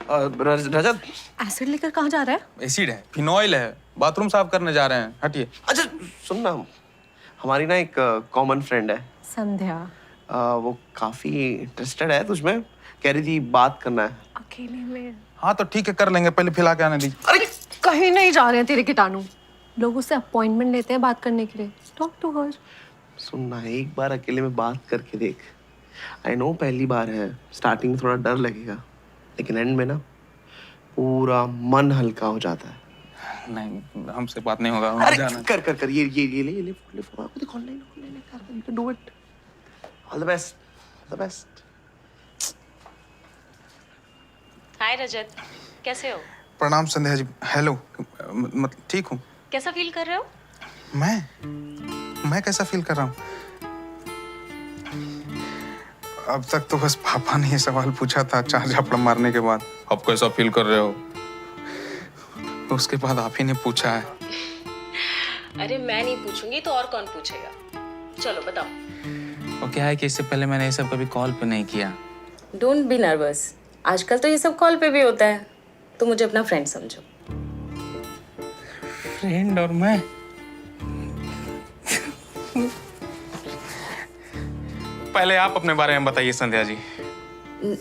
रजत, acid लेकर कहाँ जा रहा है? एसिड है, फिनॉइल है, बाथरूम साफ करने जा रहे हैं। हटिए। अच्छा सुन ना, हमारी ना एक कॉमन फ्रेंड है संध्या। वो काफी इंटरेस्टेड है तुझमें, कह रही थी बात करना है। अकेले में? हाँ तो ठीक है, कर लेंगे, पहले फिला के आने दीजिए। अरे कहीं नहीं जा रहे हैं तेरे कीटाणु। लोग उससे अपॉइंटमेंट लेते हैं बात करने के लिए। Talk to her. सुन ना, एक बार अकेले में बात करके देख। आई नो पहली बार है, स्टार्टिंग में थोड़ा डर लगेगा, लेकिन एंड में ना पूरा मन हल्का हो जाता है। नहीं, हमसे बात नहीं होगा। अरे जाना। कर ये ले फोन देख, ऑनलाइन कर, you can do it. All the best. Hi Rajat, कैसे हो? प्रणाम संध्या जी। हेलो। मतलब ठीक हूँ। कैसा फील कर रहे हो? मैं कैसा फील कर रहा हूँ? अब तक तो बस पापा ने ये सवाल पूछा था 4 झापड़ मारने के बाद, अब कैसा फील कर रहे हो? उसके बाद आप ही ने पूछा है। अरे मैं नहीं पूछूंगी तो और कौन पूछेगा? चलो बताओ। वो क्या है कि इससे पहले मैंने ये सब कभी कॉल पे नहीं किया। डोंट बी नर्वस, आजकल तो ये सब कॉल पे भी होता है। तो मुझे अपना फ्रेंड समझो। फ्रेंड और मैं? पहले आप अपने बारे में बताइए संध्या जी।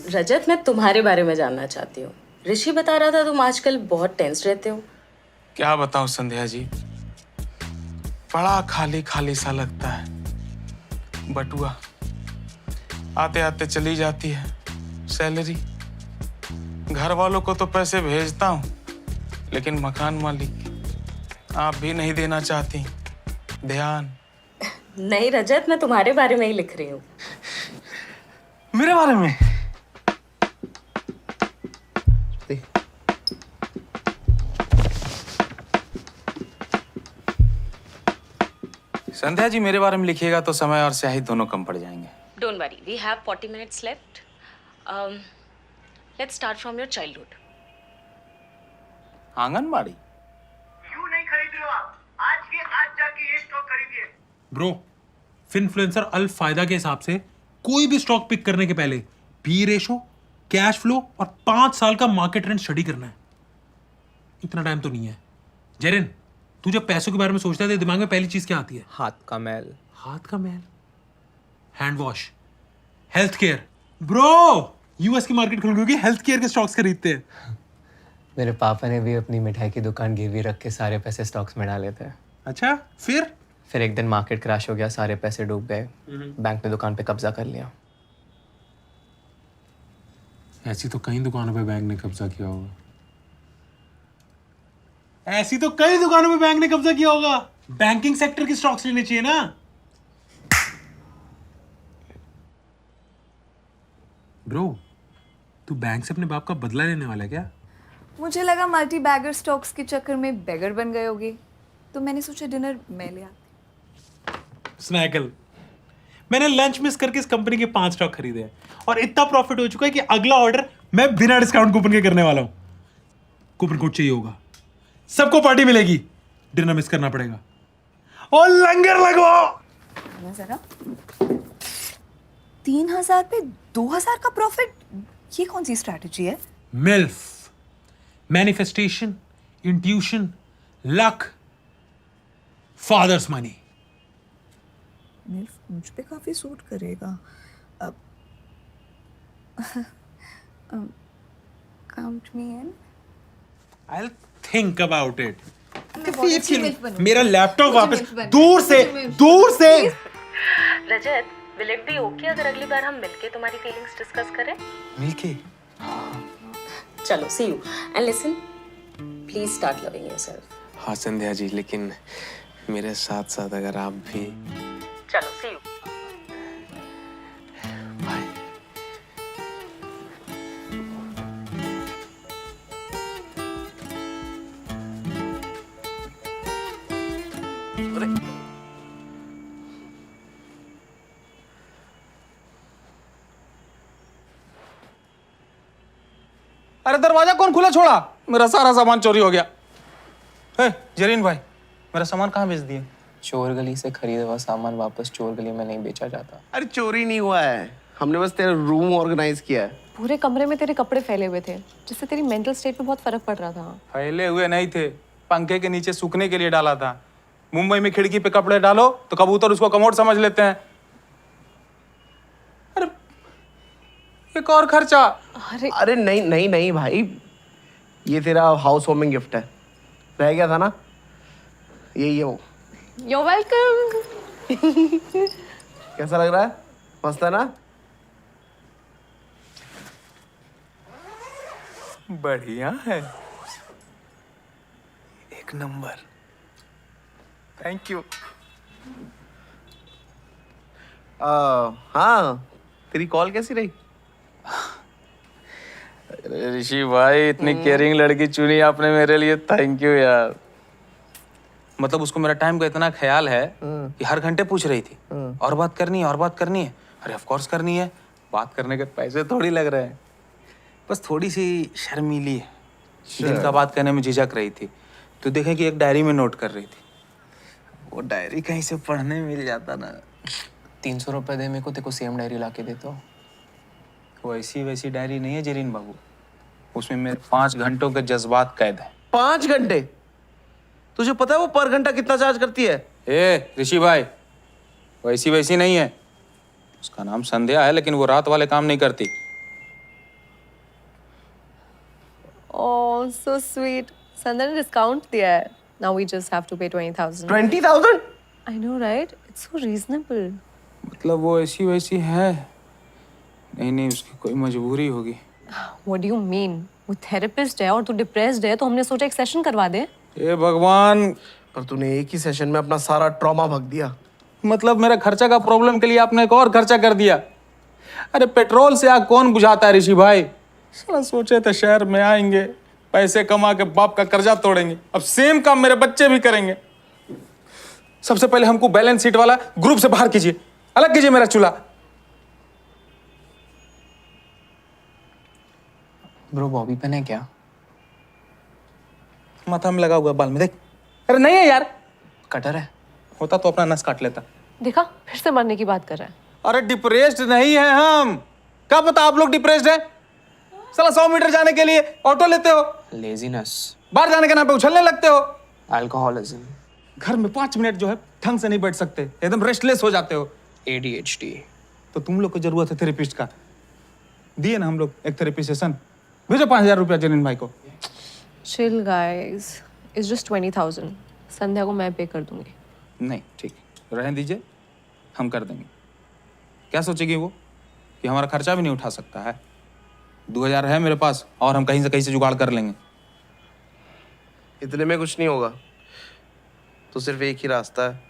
रजत, मैं तुम्हारे बारे में जानना चाहती हूँ। ऋषि बता रहा था तुम आजकल बहुत टेंस रहते हो। क्या बताऊं संध्या जी, बड़ा खाली खाली सा लगता है। बटुआ आते आते चली जाती है सैलरी, घर वालों को तो पैसे भेजता हूँ, लेकिन मकान मालिक आप भी नहीं देना चाहती ध्यान। नहीं रजत, मैं तुम्हारे बारे में ही लिख रही हूँ। मेरे बारे में? संध्या जी मेरे बारे में लिखिएगा तो समय और स्याही दोनों कम पड़ जाएंगे। Don't worry, we have 40 minutes left. Let's start from your childhood. Anganwadi? क्यों नहीं खरीद रहे हो आप? आज के आज जाके ये स्टॉक खरीदिए। ब्रो, फिनफ्लुएंसर अल्फ फायदा के हिसाब से कोई भी स्टॉक पिक करने के पहले पी रेशो, कैश फ्लो और 5 साल का मार्केट ट्रेंड स्टडी करना है। इतना टाइम तो नहीं है। जेरिन, तू जब पैसों के बारे में सोचता है तो दिमाग में पहली चीज क्या आती है? हाथ का मैल। हाथ का मैल? Hand wash, health care. Bro, US की मार्केट खुल गई, हेल्थ केयर के स्टॉक्स खरीदते हैं। मेरे पापा ने भी अपनी मिठाई की दुकान गिरवी रख के सारे पैसे स्टॉक्स में डाले थे। अच्छा, फिर एक दिन मार्केट क्रैश हो गया, सारे पैसे डूब गए। बैंक ने दुकान पे कब्जा कर लिया। ऐसी तो कई दुकानों पे बैंक ने कब्जा किया होगा। ऐसी तो कई दुकानों पे बैंक ने कब्जा किया होगा। बैंकिंग सेक्टर की स्टॉक्स लेने चाहिए ना। ब्रो, तू बैंक से अपने बाप का बदला लेने वाला है क्या? मुझे लगा मल्टी बैगर स्टॉक्स के चक्कर में बैगर बन गए होगे, तो मैंने सोचा डिनर मैं ले आती। स्नैकल, मैंने लंच मिस करके इस कंपनी के 5 स्टॉक खरीदे हैं और इतना प्रॉफिट हो चुका है कि अगला ऑर्डर मैं बिना डिस्काउंट कूपन के करने वाला हूं। कूपन कोड चाहिए होगा, सबको पार्टी मिलेगी, डिनर मिस करना पड़ेगा और लंगर लगवाओ। जरा 3000 पे 2000 का प्रॉफिट, ये कौन सी स्ट्रैटेजी है? Milf, manifestation, intuition, luck, father's money. मुझ पे काफी सूट करेगा। अब count me in. I'll think about it. मैं बहुत अच्छी मिल्फ बनूंगी। मेरा लैपटॉप मुझे वापस मिल्फ बनना है। दूर से रजत, will it be okay अगर अगली बार हम मिलके तुम्हारी फीलिंग्स डिस्कस करें? मिलके? चलो, see you and listen. Please start loving yourself. हाँ संध्या जी, लेकिन मेरे साथ साथ अगर आप भी। चलो, see you. बाय। अरे दरवाजा कौन खुला छोड़ा? मेरा सारा सामान चोरी हो गया। जरीन भाई, मेरा सामान कहाँ भेज दिए? चोर गली से खरीदा हुआ सामान वापस चोर गली में नहीं बेचा जाता। अरे चोरी नहीं हुआ है, हमने बस तेरा रूम ऑर्गेनाइज किया है। पूरे कमरे में तेरे कपड़े फैले हुए थे, जिससे तेरी मेंटल स्टेट पे बहुत फर्क पड़ रहा था। फैले हुए नहीं थे, पंखे के नीचे सूखने के लिए डाला था। मुंबई में खिड़की पे कपड़े डालो तो कबूतर उसको कमोड समझ लेते हैं। अरे एक और खर्चा। अरे अरे नहीं नहीं नहीं भाई, ये तेरा हाउस वार्मिंग गिफ्ट है, रह गया था ना, यही है वो। you're welcome। कैसा लग रहा है? मस्त है ना? बढ़िया है, एक नंबर। Thank you. हाँ, तेरी कॉल कैसी रही? ऋषि भाई, इतनी केयरिंग लड़की चुनी आपने मेरे लिए, थैंक यू यार। मतलब उसको मेरा टाइम का इतना ख्याल है कि हर घंटे पूछ रही थी और बात करनी है, और बात करनी है। अरे ऑफ कोर्स करनी है, बात करने के पैसे थोड़ी लग रहे हैं। बस थोड़ी सी शर्मीली है, दिल का बात करने में झिझक रही थी। तो देखें कि एक डायरी में नोट कर रही थी। वो डायरी कहीं से पढ़ने मिल जाता ना। 300 रुपये दे मेरे को, तेरे को सेम डायरी ला के देता हूँ। वो ऐसी वैसी डायरी नहीं है जरीन बाबू, उसमें मेरे 5 घंटों के जज्बात कैद है। 5 घंटे? तुझे पता है वो पर घंटा कितना चार्ज करती है? ए ऋषि भाई, वैसी वैसी नहीं है। उसका नाम संध्या है, लेकिन वो रात वाले काम नहीं करती। Oh, so sweet। संध्या ने डिस्काउंट दिया है। Now we just have to pay 20,000। 20,000? I know, right? It's so reasonable। मतलब वो ऐसी वैसी है नहीं, नहीं उसकी कोई मजबूरी होगी। What do you mean? वो थेरेपिस्ट है और तू डिप्रेस्ड है, तो हमने सोचा एक सेशन करवा दे। ए भगवान, पर तूने एक ही सेशन में अपना सारा ट्रॉमा भग दिया। मतलब मेरे खर्चा का प्रॉब्लम के लिए आपने एक और खर्चा कर दिया। अरे पेट्रोल से आग कौन बुझाता है ऋषि भाई। साला सोचे थे शहर में आएंगे, पैसे कमा के बाप का कर्जा तोड़ेंगे, अब सेम काम मेरे बच्चे भी करेंगे। सबसे पहले हमको बैलेंस शीट वाला ग्रुप से बाहर कीजिए, अलग कीजिए मेरा चूल्हा। ब्रो बॉबी पेन है क्या? माथा में लगा हुआ बाल में, देख। अरे नहीं है यार, कटर है। होता तो अपना नस काट लेता। देखा, फिर से मरने की बात कर रहा है। अरे डिप्रेस्ड नहीं है हम, क्या पता आप लोग डिप्रेस्ड है। साला 100 मीटर जाने के लिए ऑटो लेते हो, लेजीनेस, बाहर जाने के नाम पे उछलने लगते हो। अल्कोहलिज्म, घर में 5 मिनट जो है ढंग से नहीं बैठ सकते, एकदम रेस्टलेस हो जाते हो। ADHD। तो तुम लोग को जरूरत है थेरेपिस्ट का, दिए ना हम लोग एक थेरेपी सेशन। भेजो 5,000 रुपया जनीन भाई को। Chill guys, it's just 20,000। संध्या को मैं पे कर दूंगी। नहीं ठीक, रहने दीजिए, हम कर देंगे। क्या सोचेगी वो कि हमारा खर्चा भी नहीं उठा सकता है। 2,000 है मेरे पास, और हम कहीं से जुगाड़ कर लेंगे। इतने में कुछ नहीं होगा, तो सिर्फ एक ही रास्ता है।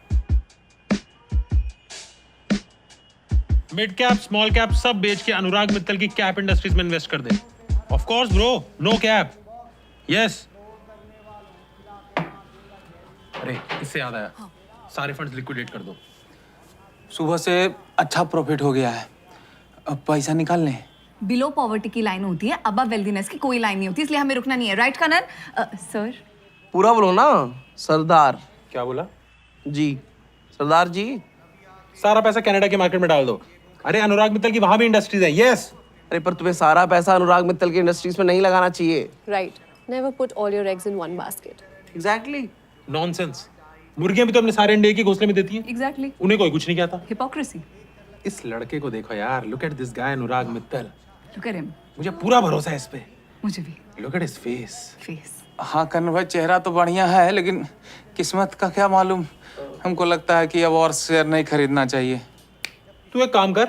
मिड कैप स्मॉल कैप सब बेच के अनुराग मित्तल की कैप इंडस्ट्रीज में इन्वेस्ट कर दे। Of course bro, no cap. Yes. अरे इससे याद आया, सारे फंड्स लिक्विडेट कर दो। सुबह से अच्छा प्रॉफिट हो गया है, अब पैसा निकाल लें। बिलो पॉवर्टी की लाइन होती है, अबव वेल्दीनेस की कोई लाइन नहीं होती, इसलिए हमें रुकना नहीं है। राइट कनन? सर पूरा बोलो ना। सरदार क्या बोला? जी, सरदार जी। सारा पैसा कनाडा के मार्केट में डाल दो। अरे अनुराग मित्तल की वहां भी इंडस्ट्रीज है। यस। अरे पर तुम्हें सारा पैसा अनुराग मित्तल की इंडस्ट्रीज में नहीं लगाना चाहिए। Right। Never put all your eggs in one basket। Exactly. Nonsense. मुर्गियां भी तो अपने सारे अंडे एक ही घोंसले में देती हैं। एग्जैक्टली, उन्हें कोई कुछ नहीं कहता। हिपोक्रेसी। इस लड़के को देखो यार, look at this guy Anurag Mittal. Look at him. मुझे पूरा भरोसा है इस पे। मुझे भी। Look at his face. Face. हाँ कन्न भाई, चेहरा तो बढ़िया है, लेकिन किस्मत का क्या मालूम। हमको लगता है कि अब और शेयर नहीं खरीदना चाहिए। तू एक काम कर,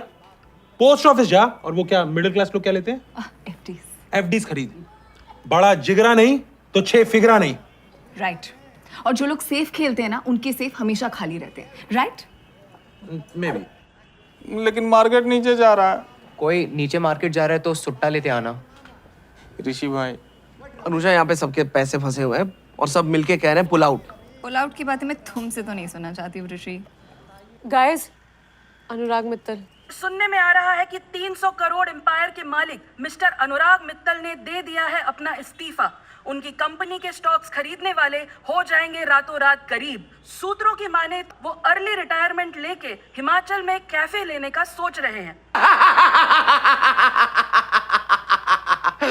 पोस्ट ऑफिस जा, और वो क्या मिडिल क्लास लोग क्या लेते हैं, FDs। एफडीज खरीद। बड़ा जिगरा नहीं तो 6 फिगरा नहीं। राइट। और जो लोग सेफ खेलते हैं ना, उनके सेफ हमेशा खाली रहते हैं। राइट? May be. लेकिन मार्केट नीचे जा रहा है। कोई नीचे मार्केट जा रहा है तो सुट्टा लेते आना। ऋषि भाई, अनुजा, यहाँ पे सबके पैसे फंसे हुए हैं और सब मिलके कह रहे हैं पुल आउट। पुल आउट की बातें मैं तुमसे तो नहीं सुनना चाहती हूँ ऋषि। Guys, अनुराग मित्तल। सुनने में आ रहा है कि 300 करोड़ एम्पायर के मालिक मिस्टर अनुराग मित्तल ने दे दिया है अपना इस्तीफा। उनकी कंपनी के स्टॉक्स खरीदने वाले हो जाएंगे रातों रात करीब। सूत्रों की माने तो वो अर्ली रिटायरमेंट लेके हिमाचल में कैफे लेने का सोच रहे हैं। हम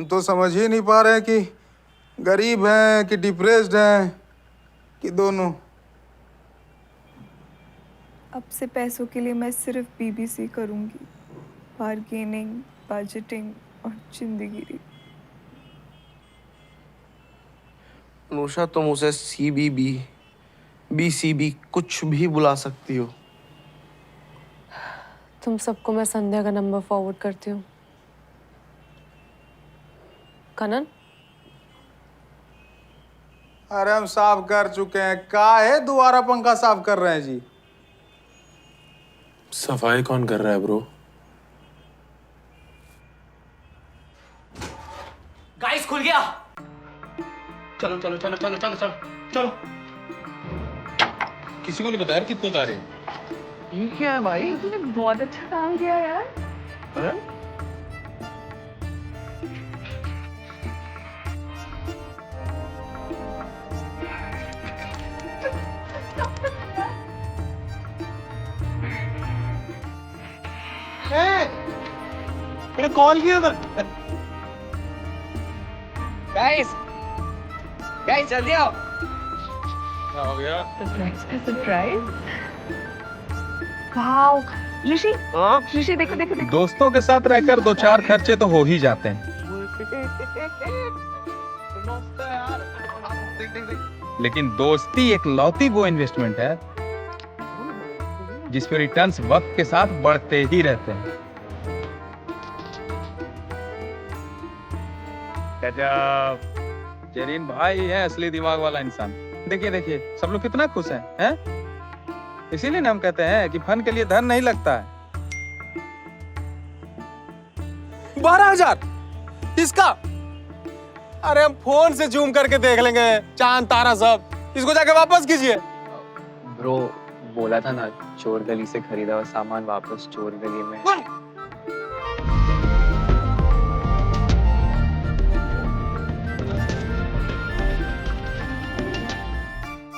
तो समझ ही नहीं पा रहे हैं कि गरीब हैं कि डिप्रेस्ड हैं कि दोनों। अब से पैसों के लिए मैं सिर्फ बीबीसी करूंगी, बार्गेनिंग, बजटिंग और जिंदगी। अनुषा, तुम उसे CBB, BCB कुछ भी बुला सकती हो। तुम सबको मैं संध्या का नंबर फॉरवर्ड करती हूँ। कनन, अरे हम साफ कर चुके हैं, काहे दोबारा पंखा साफ कर रहे हैं जी? सफाई कौन कर रहा है ब्रो? गाइस खुल गया। चलो चलो चलो चलो चलो चलो चलो। किसी को नहीं बताया कितने तारे? ये क्या है भाई? बहुत अच्छा काम किया यार। मैंने कॉल किया था। गाइस जल्दी आओ। क्या हो गया? सरप्राइज। वाओ, ऋषि, ऋषि देखो देखो देखो। दोस्तों के साथ रहकर 2-4 खर्चे तो हो ही जाते हैं, लेकिन दोस्ती एक लौती वो इन्वेस्टमेंट है जिस पे रिटर्न्स वक्त के साथ बढ़ते ही रहते हैं। गजब, जेरिन भाई है असली दिमाग वाला इंसान। देखिए देखिए सब लोग कितना खुश हैं, इसीलिए ना हम कहते हैं कि फन के लिए धन नहीं लगता है। 12,000 इसका? अरे हम फोन से जूम करके देख लेंगे चांद तारा सब। इसको जाके वापस कीजिए। ब्रो बोला था ना, चोर गली से खरीदा हुआ सामान वापस चोर गली में।